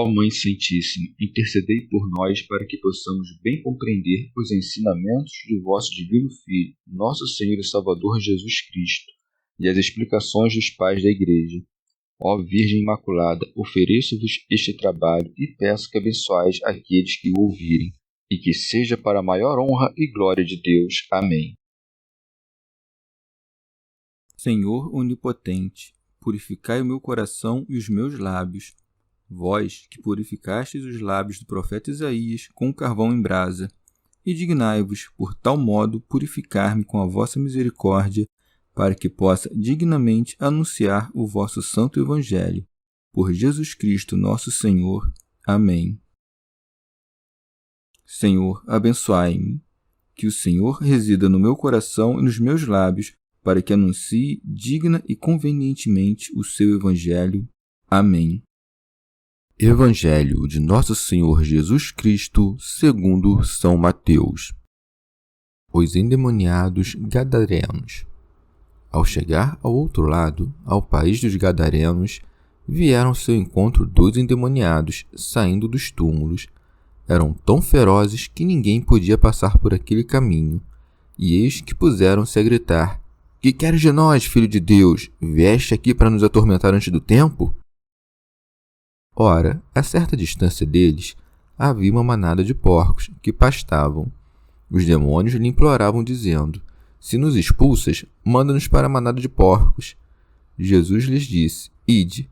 Ó Mãe Santíssima, intercedei por nós para que possamos bem compreender os ensinamentos de vosso Divino Filho, nosso Senhor e Salvador Jesus Cristo, e as explicações dos pais da Igreja. Ó Virgem Imaculada, ofereço-vos este trabalho e peço que abençoeis aqueles que o ouvirem, e que seja para a maior honra e glória de Deus. Amém. Senhor onipotente, purificai o meu coração e os meus lábios. Vós, que purificastes os lábios do profeta Isaías com o carvão em brasa, e dignai-vos, por tal modo, purificar-me com a vossa misericórdia, para que possa dignamente anunciar o vosso santo Evangelho. Por Jesus Cristo, nosso Senhor. Amém. Senhor, abençoai-me. Que o Senhor resida no meu coração e nos meus lábios, para que anuncie digna e convenientemente o seu Evangelho. Amém. Evangelho de Nosso Senhor Jesus Cristo, segundo São Mateus. Os endemoniados gadarenos. Ao chegar ao outro lado, ao país dos gadarenos, vieram ao seu encontro 2 endemoniados, saindo dos túmulos. Eram tão ferozes que ninguém podia passar por aquele caminho. E eis que puseram-se a gritar: Que queres de nós, Filho de Deus? Vieste aqui para nos atormentar antes do tempo? Ora, a certa distância deles, havia uma manada de porcos que pastavam. Os demônios lhe imploravam, dizendo: Se nos expulsas, manda-nos para a manada de porcos. Jesus lhes disse: Ide.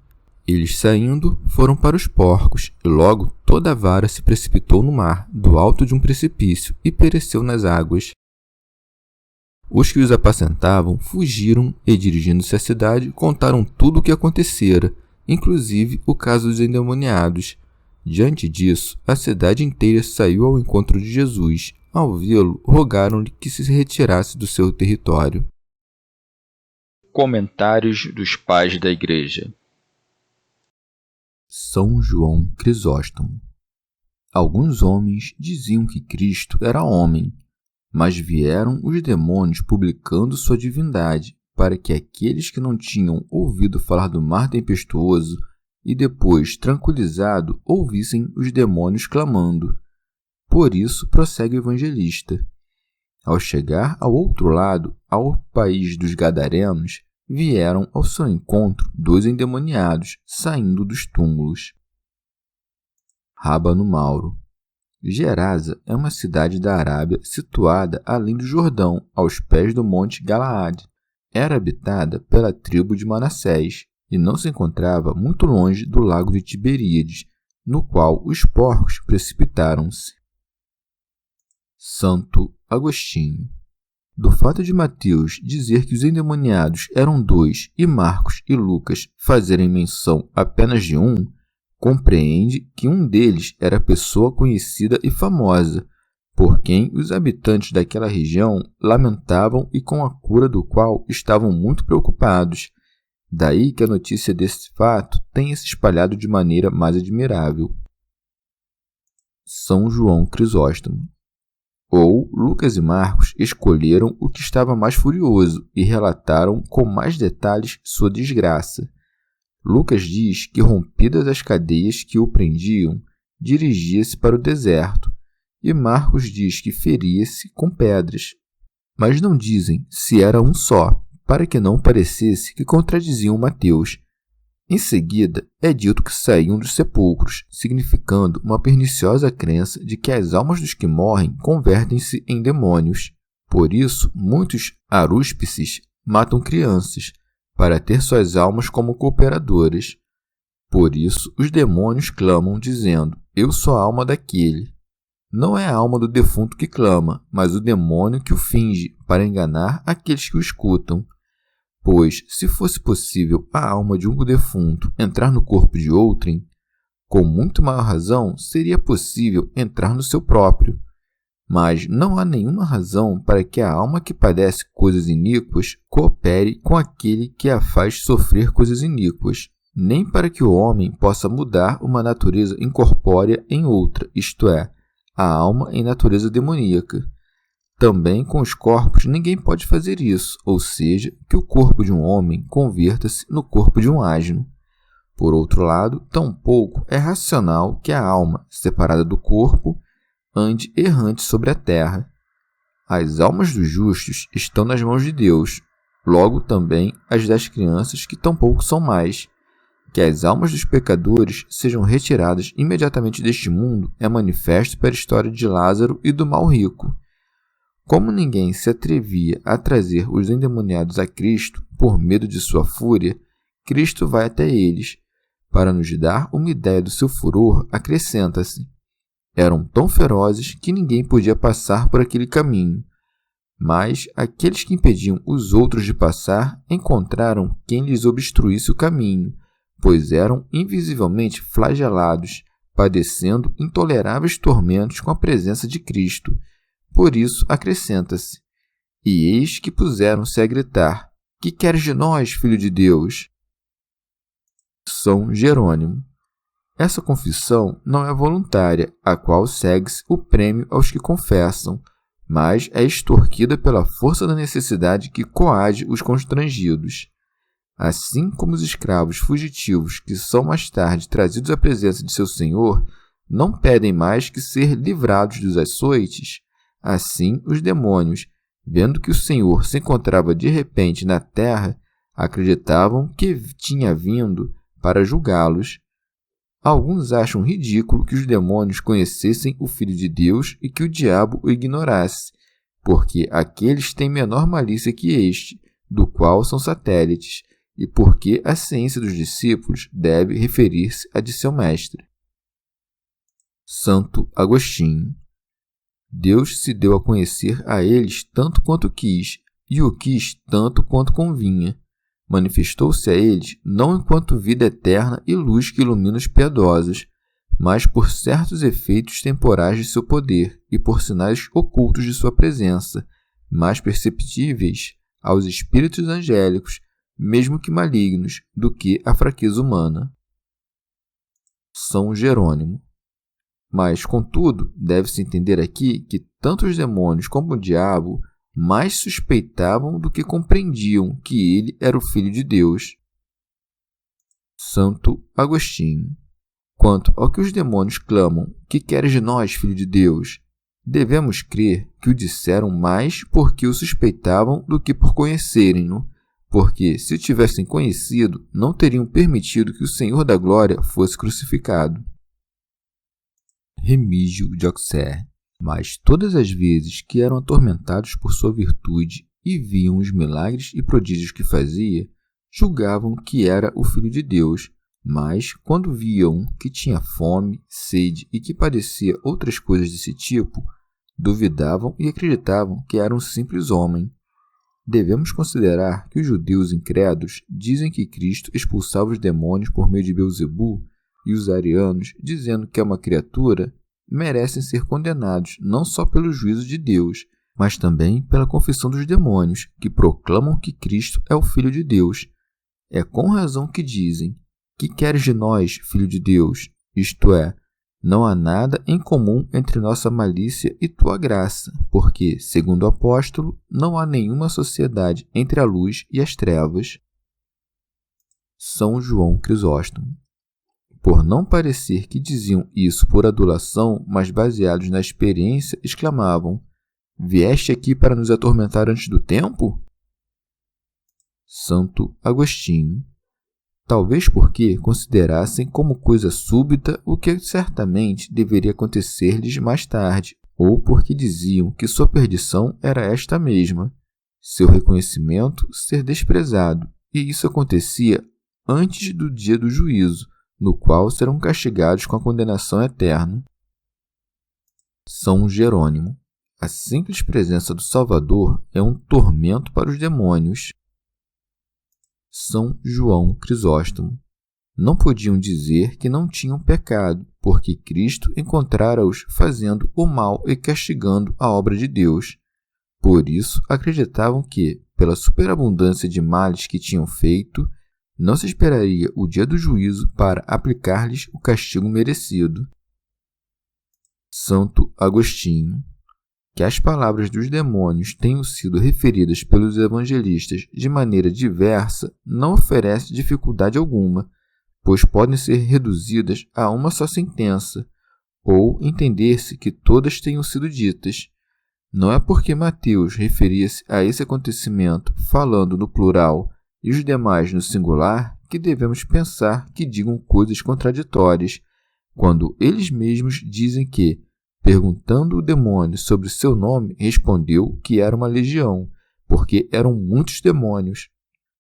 Eles, saindo, foram para os porcos, e logo toda a vara se precipitou no mar, do alto de um precipício, e pereceu nas águas. Os que os apacentavam fugiram e, dirigindo-se à cidade, contaram tudo o que acontecera, inclusive o caso dos endemoniados. Diante disso, a cidade inteira saiu ao encontro de Jesus. Ao vê-lo, rogaram-lhe que se retirasse do seu território. Comentários dos Pais da Igreja. São João Crisóstomo. Alguns homens diziam que Cristo era homem, mas vieram os demônios publicando sua divindade, para que aqueles que não tinham ouvido falar do mar tempestuoso e depois, tranquilizado, ouvissem os demônios clamando. Por isso, prossegue o evangelista. Ao chegar ao outro lado, ao país dos gadarenos, vieram ao seu encontro 2 endemoniados, saindo dos túmulos. Rábano Mauro. Gerasa é uma cidade da Arábia situada além do Jordão, aos pés do monte Galaade. Era habitada pela tribo de Manassés e não se encontrava muito longe do lago de Tiberíades, no qual os porcos precipitaram-se. Santo Agostinho. Do fato de Mateus dizer que os endemoniados eram 2 e Marcos e Lucas fazerem menção apenas de um, compreende que um deles era pessoa conhecida e famosa, por quem os habitantes daquela região lamentavam e com a cura do qual estavam muito preocupados. Daí que a notícia desse fato tenha se espalhado de maneira mais admirável. São João Crisóstomo. Ou Lucas e Marcos escolheram o que estava mais furioso e relataram com mais detalhes sua desgraça. Lucas diz que, rompidas as cadeias que o prendiam, dirigia-se para o deserto, e Marcos diz que feria-se com pedras. Mas não dizem se era um só, para que não parecesse que contradiziam Mateus. Em seguida, é dito que saíam dos sepulcros, significando uma perniciosa crença de que as almas dos que morrem convertem-se em demônios. Por isso, muitos arúspices matam crianças, para ter suas almas como cooperadoras. Por isso, os demônios clamam, dizendo: Eu sou a alma daquele. Não é a alma do defunto que clama, mas o demônio que o finge, para enganar aqueles que o escutam. Pois, se fosse possível a alma de um defunto entrar no corpo de outrem, com muito maior razão seria possível entrar no seu próprio. Mas não há nenhuma razão para que a alma que padece coisas iníquas coopere com aquele que a faz sofrer coisas iníquas, nem para que o homem possa mudar uma natureza incorpórea em outra, isto é, a alma em natureza demoníaca. Também com os corpos ninguém pode fazer isso, ou seja, que o corpo de um homem converta-se no corpo de um asno. Por outro lado, tampouco é racional que a alma, separada do corpo, ande errante sobre a terra. As almas dos justos estão nas mãos de Deus, logo também as das crianças que tampouco são mais. Que as almas dos pecadores sejam retiradas imediatamente deste mundo é manifesto pela história de Lázaro e do mal rico. Como ninguém se atrevia a trazer os endemoniados a Cristo por medo de sua fúria, Cristo vai até eles. Para nos dar uma ideia do seu furor, acrescenta-se: eram tão ferozes que ninguém podia passar por aquele caminho. Mas aqueles que impediam os outros de passar encontraram quem lhes obstruísse o caminho, pois eram invisivelmente flagelados, padecendo intoleráveis tormentos com a presença de Cristo. Por isso acrescenta-se: e eis que puseram-se a gritar: que queres de nós, Filho de Deus? São Jerônimo. Essa confissão não é voluntária, a qual segue-se o prêmio aos que confessam, mas é extorquida pela força da necessidade que coage os constrangidos. Assim como os escravos fugitivos que são mais tarde trazidos à presença de seu senhor não pedem mais que ser livrados dos açoites, assim os demônios, vendo que o Senhor se encontrava de repente na terra, acreditavam que tinha vindo para julgá-los. Alguns acham ridículo que os demônios conhecessem o Filho de Deus e que o diabo o ignorasse, porque aqueles têm menor malícia que este, do qual são satélites, e porque a ciência dos discípulos deve referir-se à de seu mestre. Santo Agostinho. Deus se deu a conhecer a eles tanto quanto quis, e o quis tanto quanto convinha. Manifestou-se a eles não enquanto vida eterna e luz que ilumina os piedosos, mas por certos efeitos temporais de seu poder e por sinais ocultos de sua presença, mais perceptíveis aos espíritos angélicos, mesmo que malignos, do que a fraqueza humana. São Jerônimo. Mas, contudo, deve-se entender aqui que tanto os demônios como o diabo mais suspeitavam do que compreendiam que ele era o Filho de Deus. Santo Agostinho. Quanto ao que os demônios clamam: que queres de nós, Filho de Deus? Devemos crer que o disseram mais porque o suspeitavam do que por conhecerem-no, porque, se o tivessem conhecido, não teriam permitido que o Senhor da Glória fosse crucificado. Remígio de Auxerre. Mas todas as vezes que eram atormentados por sua virtude e viam os milagres e prodígios que fazia, julgavam que era o Filho de Deus, mas quando viam que tinha fome, sede e que padecia outras coisas desse tipo, duvidavam e acreditavam que era um simples homem. Devemos considerar que os judeus incrédulos dizem que Cristo expulsava os demônios por meio de Belzebu, e os arianos, dizendo que é uma criatura, merecem ser condenados não só pelo juízo de Deus, mas também pela confissão dos demônios, que proclamam que Cristo é o Filho de Deus. É com razão que dizem: que queres de nós, Filho de Deus? Isto é, não há nada em comum entre nossa malícia e tua graça, porque, segundo o apóstolo, não há nenhuma sociedade entre a luz e as trevas. São João Crisóstomo. Por não parecer que diziam isso por adulação, mas baseados na experiência, exclamavam: vieste aqui para nos atormentar antes do tempo? Santo Agostinho. Talvez porque considerassem como coisa súbita o que certamente deveria acontecer-lhes mais tarde, ou porque diziam que sua perdição era esta mesma, seu reconhecimento ser desprezado, e isso acontecia antes do dia do juízo, no qual serão castigados com a condenação eterna. São Jerônimo. A simples presença do Salvador é um tormento para os demônios. São João Crisóstomo. Não podiam dizer que não tinham pecado, porque Cristo encontrara-os fazendo o mal e castigando a obra de Deus. Por isso, acreditavam que, pela superabundância de males que tinham feito, não se esperaria o dia do juízo para aplicar-lhes o castigo merecido. Santo Agostinho. Que as palavras dos demônios tenham sido referidas pelos evangelistas de maneira diversa não oferece dificuldade alguma, pois podem ser reduzidas a uma só sentença, ou entender-se que todas tenham sido ditas. Não é porque Mateus referia-se a esse acontecimento falando no plural e os demais no singular que devemos pensar que digam coisas contraditórias, quando eles mesmos dizem que, perguntando o demônio sobre seu nome, respondeu que era uma legião, porque eram muitos demônios.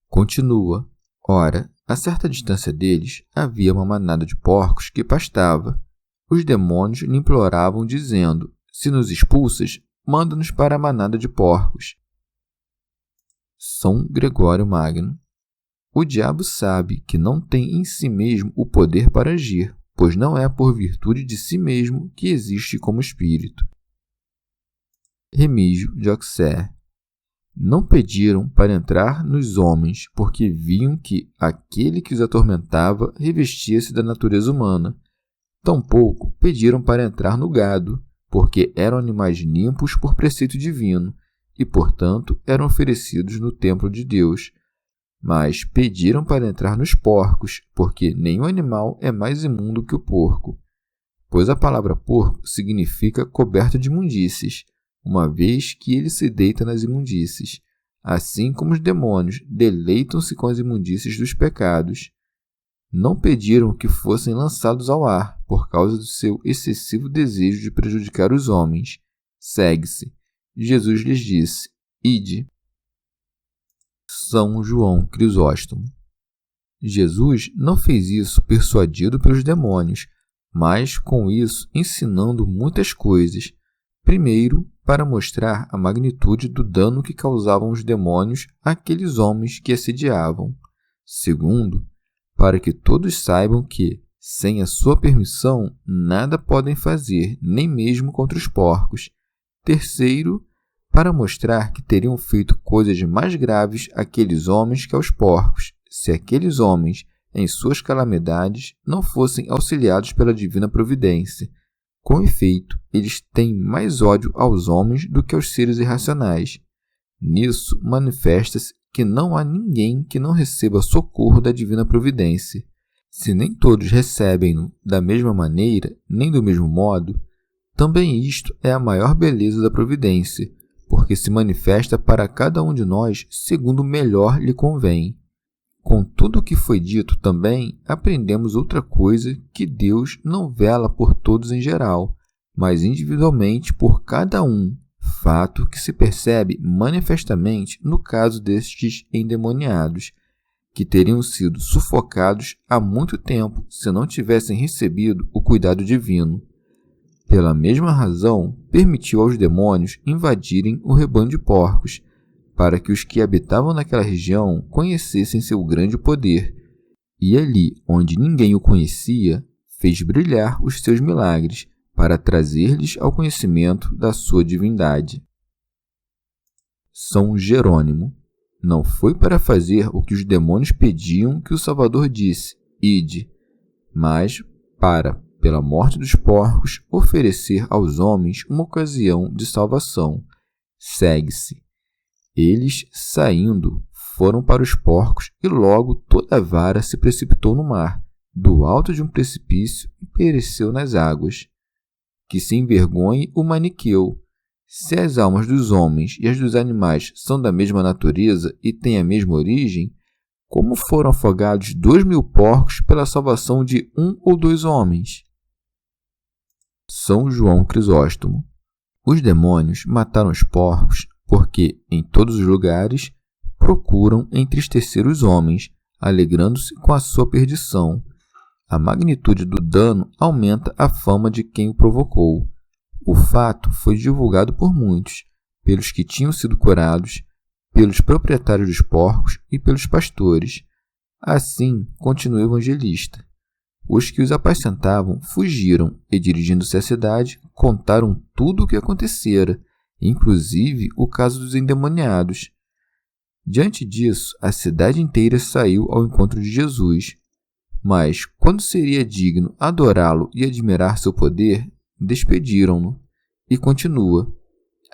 Continua. Ora, a certa distância deles havia uma manada de porcos que pastava. Os demônios lhe imploravam, dizendo: se nos expulsas, manda-nos para a manada de porcos. São Gregório Magno. O diabo sabe que não tem em si mesmo o poder para agir, pois não é por virtude de si mesmo que existe como espírito. Remígio de Auxerre. Não pediram para entrar nos homens, porque viam que aquele que os atormentava revestia-se da natureza humana. Tampouco pediram para entrar no gado, porque eram animais limpos por preceito divino, e, portanto, eram oferecidos no templo de Deus. Mas pediram para entrar nos porcos, porque nenhum animal é mais imundo que o porco. Pois a palavra porco significa coberto de imundícies, uma vez que ele se deita nas imundícies, assim como os demônios deleitam-se com as imundícies dos pecados. Não pediram que fossem lançados ao ar, por causa do seu excessivo desejo de prejudicar os homens. Segue-se. Jesus lhes disse: Ide. São João Crisóstomo. Jesus não fez isso persuadido pelos demônios, mas com isso ensinando muitas coisas. Primeiro, para mostrar a magnitude do dano que causavam os demônios àqueles homens que assediavam. Segundo, para que todos saibam que, sem a sua permissão, nada podem fazer, nem mesmo contra os porcos. Terceiro, para mostrar que teriam feito coisas mais graves àqueles homens que aos porcos, se aqueles homens, em suas calamidades, não fossem auxiliados pela divina providência. Com efeito, eles têm mais ódio aos homens do que aos seres irracionais. Nisso manifesta-se que não há ninguém que não receba socorro da divina providência. Se nem todos recebem-no da mesma maneira, nem do mesmo modo, também isto é a maior beleza da providência, porque se manifesta para cada um de nós segundo melhor lhe convém. Com tudo o que foi dito também, aprendemos outra coisa, que Deus não vela por todos em geral, mas individualmente por cada um, fato que se percebe manifestamente no caso destes endemoniados, que teriam sido sufocados há muito tempo se não tivessem recebido o cuidado divino. Pela mesma razão, permitiu aos demônios invadirem o rebanho de porcos, para que os que habitavam naquela região conhecessem seu grande poder, e ali, onde ninguém o conhecia, fez brilhar os seus milagres, para trazer-lhes ao conhecimento da sua divindade. São Jerônimo. Não foi para fazer o que os demônios pediam que o Salvador disse, ide, mas para, pela morte dos porcos, oferecer aos homens uma ocasião de salvação. Segue-se. Eles, saindo, foram para os porcos e logo toda a vara se precipitou no mar, do alto de um precipício e pereceu nas águas. Que se envergonhe o maniqueu. Se as almas dos homens e as dos animais são da mesma natureza e têm a mesma origem, como foram afogados 2.000 porcos pela salvação de 1 ou 2 homens? São João Crisóstomo. Os demônios mataram os porcos porque, em todos os lugares, procuram entristecer os homens, alegrando-se com a sua perdição. A magnitude do dano aumenta a fama de quem o provocou. O fato foi divulgado por muitos, pelos que tinham sido curados, pelos proprietários dos porcos e pelos pastores. Assim, continua o evangelista. Os que os apacentavam fugiram e, dirigindo-se à cidade, contaram tudo o que acontecera, inclusive o caso dos endemoniados. Diante disso, a cidade inteira saiu ao encontro de Jesus. Mas, quando seria digno adorá-lo e admirar seu poder, despediram-no. E continua.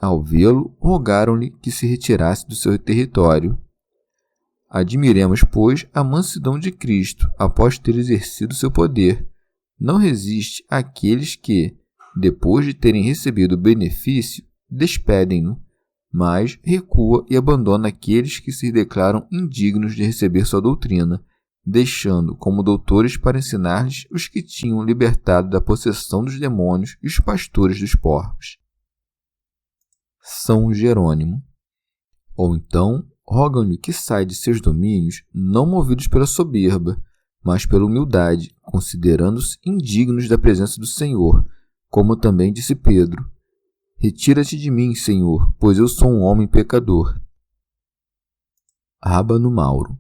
Ao vê-lo, rogaram-lhe que se retirasse do seu território. Admiremos, pois, a mansidão de Cristo após ter exercido seu poder. Não resiste àqueles que, depois de terem recebido o benefício, despedem-no, mas recua e abandona aqueles que se declaram indignos de receber sua doutrina, deixando como doutores para ensinar-lhes os que tinham libertado da possessão dos demônios e os pastores dos porcos. São Jerônimo. Ou então, rogam-lhe que saia de seus domínios, não movidos pela soberba, mas pela humildade, considerando-se indignos da presença do Senhor, como também disse Pedro: Retira-te de mim, Senhor, pois eu sou um homem pecador. Rábano Mauro.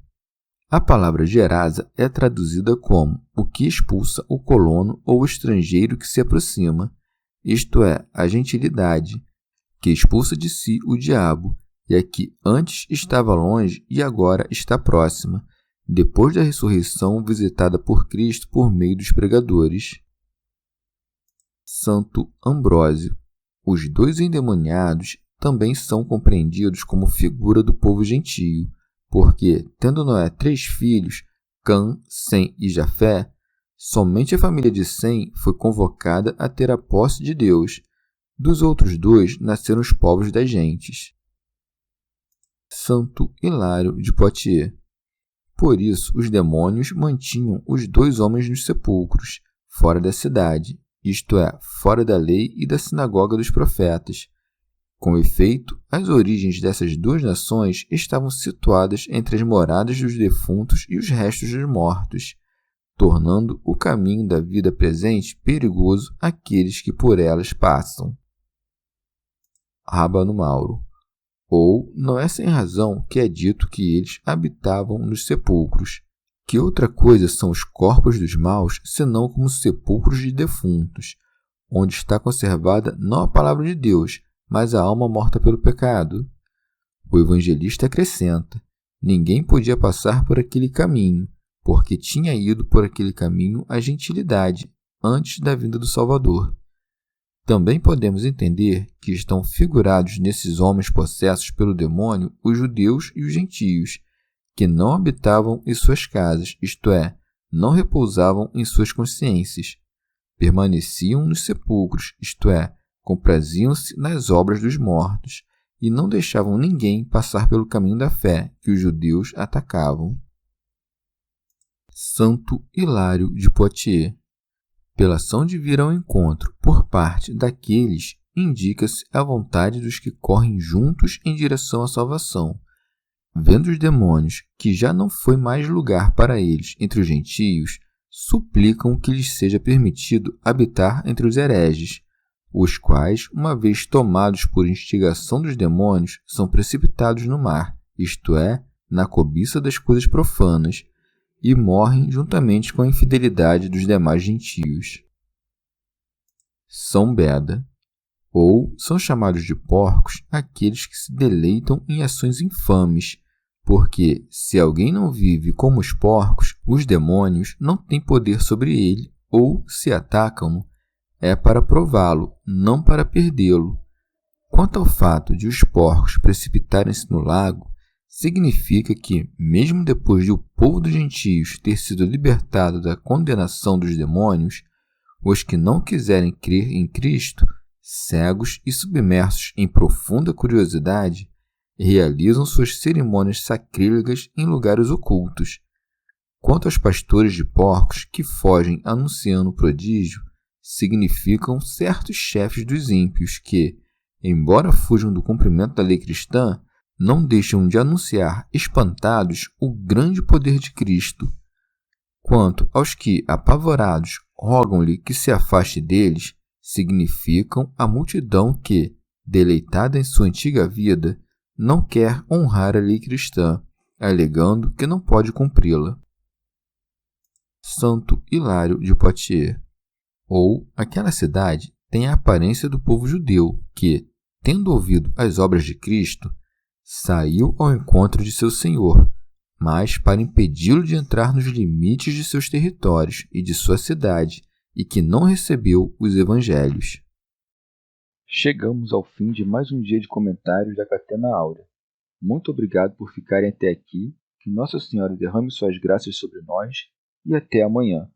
A palavra gerasa é traduzida como o que expulsa o colono ou o estrangeiro que se aproxima, isto é, a gentilidade, que expulsa de si o diabo, e a que antes estava longe e agora está próxima, depois da ressurreição visitada por Cristo por meio dos pregadores. Santo Ambrósio. Os dois endemoniados também são compreendidos como figura do povo gentio, porque, tendo Noé 3 filhos, Cã, Sem e Jafé, somente a família de Sem foi convocada a ter a posse de Deus. Dos outros 2 nasceram os povos das gentes. Santo Hilário de Poitiers. Por isso, os demônios mantinham os 2 homens nos sepulcros, fora da cidade, isto é, fora da lei e da sinagoga dos profetas. Com efeito, as origens dessas 2 nações estavam situadas entre as moradas dos defuntos e os restos dos mortos, tornando o caminho da vida presente perigoso àqueles que por elas passam. Rábano Mauro. Ou não é sem razão que é dito que eles habitavam nos sepulcros. Que outra coisa são os corpos dos maus, senão como sepulcros de defuntos, onde está conservada não a palavra de Deus, mas a alma morta pelo pecado. O evangelista acrescenta: ninguém podia passar por aquele caminho, porque tinha ido por aquele caminho a gentilidade, antes da vinda do Salvador. Também podemos entender que estão figurados nesses homens possessos pelo demônio os judeus e os gentios, que não habitavam em suas casas, isto é, não repousavam em suas consciências. Permaneciam nos sepulcros, isto é, compraziam-se nas obras dos mortos, e não deixavam ninguém passar pelo caminho da fé que os judeus atacavam. Santo Hilário de Poitiers. Pela ação de vir ao encontro por parte daqueles, indica-se a vontade dos que correm juntos em direção à salvação. Vendo os demônios que já não foi mais lugar para eles entre os gentios, suplicam que lhes seja permitido habitar entre os hereges, os quais, uma vez tomados por instigação dos demônios, são precipitados no mar, isto é, na cobiça das coisas profanas, e morrem juntamente com a infidelidade dos demais gentios. São Beda. Ou são chamados de porcos aqueles que se deleitam em ações infames, porque, se alguém não vive como os porcos, os demônios não têm poder sobre ele, ou, se atacam-no, é para prová-lo, não para perdê-lo. Quanto ao fato de os porcos precipitarem-se no lago, significa que, mesmo depois de o povo dos gentios ter sido libertado da condenação dos demônios, os que não quiserem crer em Cristo, cegos e submersos em profunda curiosidade, realizam suas cerimônias sacrílegas em lugares ocultos. Quanto aos pastores de porcos que fogem anunciando o prodígio, significam certos chefes dos ímpios que, embora fujam do cumprimento da lei cristã, não deixam de anunciar espantados o grande poder de Cristo. Quanto aos que, apavorados, rogam-lhe que se afaste deles, significam a multidão que, deleitada em sua antiga vida, não quer honrar a lei cristã, alegando que não pode cumpri-la. Santo Hilário de Poitiers. Ou aquela cidade tem a aparência do povo judeu que, tendo ouvido as obras de Cristo, saiu ao encontro de seu Senhor, mas para impedi-lo de entrar nos limites de seus territórios e de sua cidade, e que não recebeu os evangelhos. Chegamos ao fim de mais um dia de comentários da Catena Áurea. Muito obrigado por ficarem até aqui, que Nossa Senhora derrame suas graças sobre nós e até amanhã.